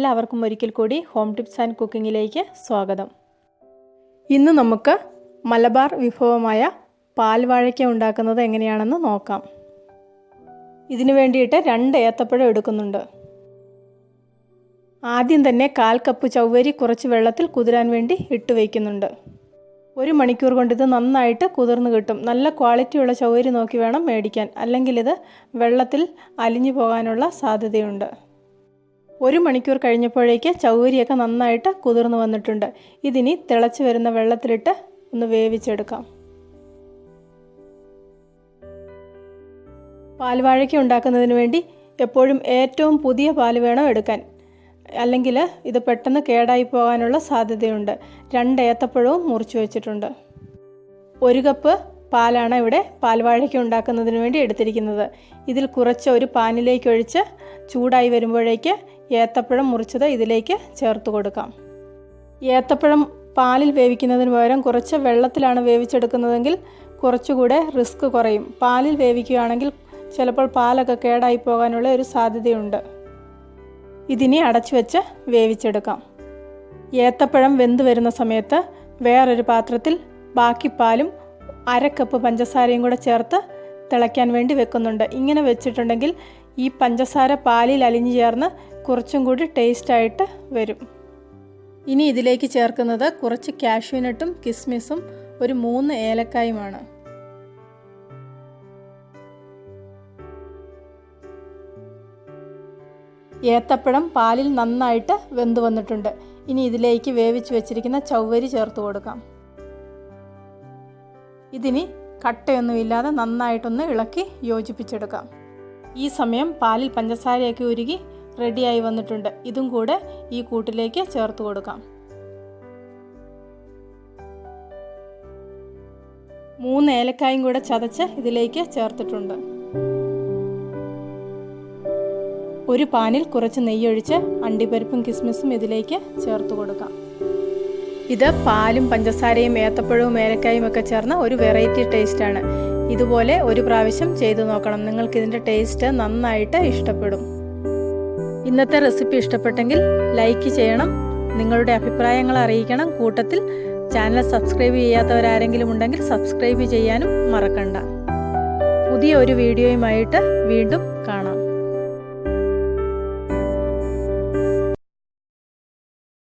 എല്ലാവർക്കും ഒരിക്കൽ കൂടി ഹോം ടിപ്സ് ആൻഡ് കുക്കിങ്ങിലേക്ക് സ്വാഗതം. ഇന്ന് നമുക്ക് മലബാർ വിഭവമായ പാൽവാഴയ്ക്ക ഉണ്ടാക്കുന്നത് എങ്ങനെയാണെന്ന് നോക്കാം. ഇതിനു വേണ്ടിയിട്ട് 2 ഏത്തപ്പഴം എടുക്കുന്നുണ്ട്. ആദ്യം തന്നെ 1/4 കപ്പ് ചവ്വരി കുറച്ച് വെള്ളത്തിൽ കുതിരാൻ വേണ്ടി ഇട്ട് വയ്ക്കുന്നുണ്ട്. 1 മണിക്കൂർ കൊണ്ട് ഇത് നന്നായിട്ട് കുതിർന്ന് കിട്ടും. നല്ല ക്വാളിറ്റിയുള്ള ചവ്വരി നോക്കി വേണം മേടിക്കാൻ, അല്ലെങ്കിൽ ഇത് വെള്ളത്തിൽ അലിഞ്ഞു പോകാനുള്ള സാധ്യതയുണ്ട്. 1 മണിക്കൂർ കഴിഞ്ഞപ്പോഴേക്ക് ചവ്വരിയൊക്കെ നന്നായിട്ട് കുതിർന്ന് വന്നിട്ടുണ്ട്. ഇതിനി തിളച്ച് വരുന്ന വെള്ളത്തിലിട്ട് ഒന്ന് വേവിച്ചെടുക്കാം. പാൽവാഴയ്ക്ക ഉണ്ടാക്കുന്നതിന് വേണ്ടി എപ്പോഴും ഏറ്റവും പുതിയ പാൽ വേണം എടുക്കാൻ, അല്ലെങ്കിൽ ഇത് പെട്ടെന്ന് കേടായി പോകാനുള്ള സാധ്യതയുണ്ട്. 2 ഏത്തപ്പഴവും മുറിച്ച് വെച്ചിട്ടുണ്ട്. 1 കപ്പ് പാലാണ് ഇവിടെ പാൽവാഴയ്ക്ക ഉണ്ടാക്കുന്നതിന് വേണ്ടി എടുത്തിരിക്കുന്നത്. ഇതിൽ കുറച്ച് ഒരു പാനിലേക്ക് ഒഴിച്ച് ചൂടായി വരുമ്പോഴേക്ക് ഏത്തപ്പഴം മുറിച്ചത് ഇതിലേക്ക് ചേർത്ത് കൊടുക്കാം. ഏത്തപ്പഴം പാലിൽ വേവിക്കുന്നതിന് പകരം കുറച്ച് വെള്ളത്തിലാണ് വേവിച്ചെടുക്കുന്നതെങ്കിൽ കുറച്ചുകൂടെ റിസ്ക് കുറയും. പാലിൽ വേവിക്കുകയാണെങ്കിൽ ചിലപ്പോൾ പാലൊക്കെ കേടായി പോകാനുള്ള ഒരു സാധ്യതയുണ്ട്. ഇതിനെ അടച്ചു വെച്ച് വേവിച്ചെടുക്കാം. ഏത്തപ്പഴം വെന്ത് വരുന്ന സമയത്ത് വേറൊരു പാത്രത്തിൽ ബാക്കി പാലും 1/2 കപ്പ് പഞ്ചസാരയും കൂടെ ചേർത്ത് തിളയ്ക്കാൻ വേണ്ടി വെക്കുന്നുണ്ട്. ഇങ്ങനെ വെച്ചിട്ടുണ്ടെങ്കിൽ ഈ പഞ്ചസാര പാലിൽ അലിഞ്ഞു ചേർന്ന് കുറച്ചും കൂടി ടേസ്റ്റായിട്ട് വരും. ഇനി ഇതിലേക്ക് ചേർക്കുന്നത് കുറച്ച് കാഷ്യൂനട്ടും കിസ്മിസും 3 ഏലക്കായുമാണ്. ഏത്തപ്പഴം പാലിൽ നന്നായിട്ട് വെന്ത് വന്നിട്ടുണ്ട്. ഇനി ഇതിലേക്ക് വേവിച്ച് വെച്ചിരിക്കുന്ന ചവ്വരി ചേർത്ത് കൊടുക്കാം. ഇതിനി കട്ടയൊന്നുമില്ലാതെ നന്നായിട്ടൊന്ന് ഇളക്കി യോജിപ്പിച്ചെടുക്കാം. ഈ സമയം പാലിൽ പഞ്ചസാരയൊക്കെ ഉരുകി റെഡിയായി വന്നിട്ടുണ്ട്. ഇതും കൂടെ ഈ കൂട്ടിലേക്ക് ചേർത്ത് കൊടുക്കാം. 3 ഏലക്കായും കൂടെ ചതച്ച് ഇതിലേക്ക് ചേർത്തിട്ടുണ്ട്. ഒരു പാനിൽ കുറച്ച് നെയ്യൊഴിച്ച് അണ്ടിപ്പരിപ്പും കിസ്മിസും ഇതിലേക്ക് ചേർത്ത് കൊടുക്കാം. ഇത് പാലും പഞ്ചസാരയും ഏത്തപ്പഴവും ഏലക്കായും ഒക്കെ ചേർന്ന ഒരു വെറൈറ്റി ടേസ്റ്റാണ്. ഇതുപോലെ ഒരു പ്രാവശ്യം ചെയ്തു നോക്കണം. നിങ്ങൾക്കിതിൻ്റെ ടേസ്റ്റ് നന്നായിട്ട് ഇഷ്ടപ്പെടും. ഇന്നത്തെ റെസിപ്പി ഇഷ്ടപ്പെട്ടെങ്കിൽ ലൈക്ക് ചെയ്യണം, നിങ്ങളുടെ അഭിപ്രായങ്ങൾ അറിയിക്കണം. കൂട്ടത്തിൽ ചാനൽ സബ്സ്ക്രൈബ് ചെയ്യാത്തവരാരെങ്കിലും ഉണ്ടെങ്കിൽ സബ്സ്ക്രൈബ് ചെയ്യാനും മറക്കണ്ട. പുതിയ ഒരു വീഡിയോയുമായിട്ട് വീണ്ടും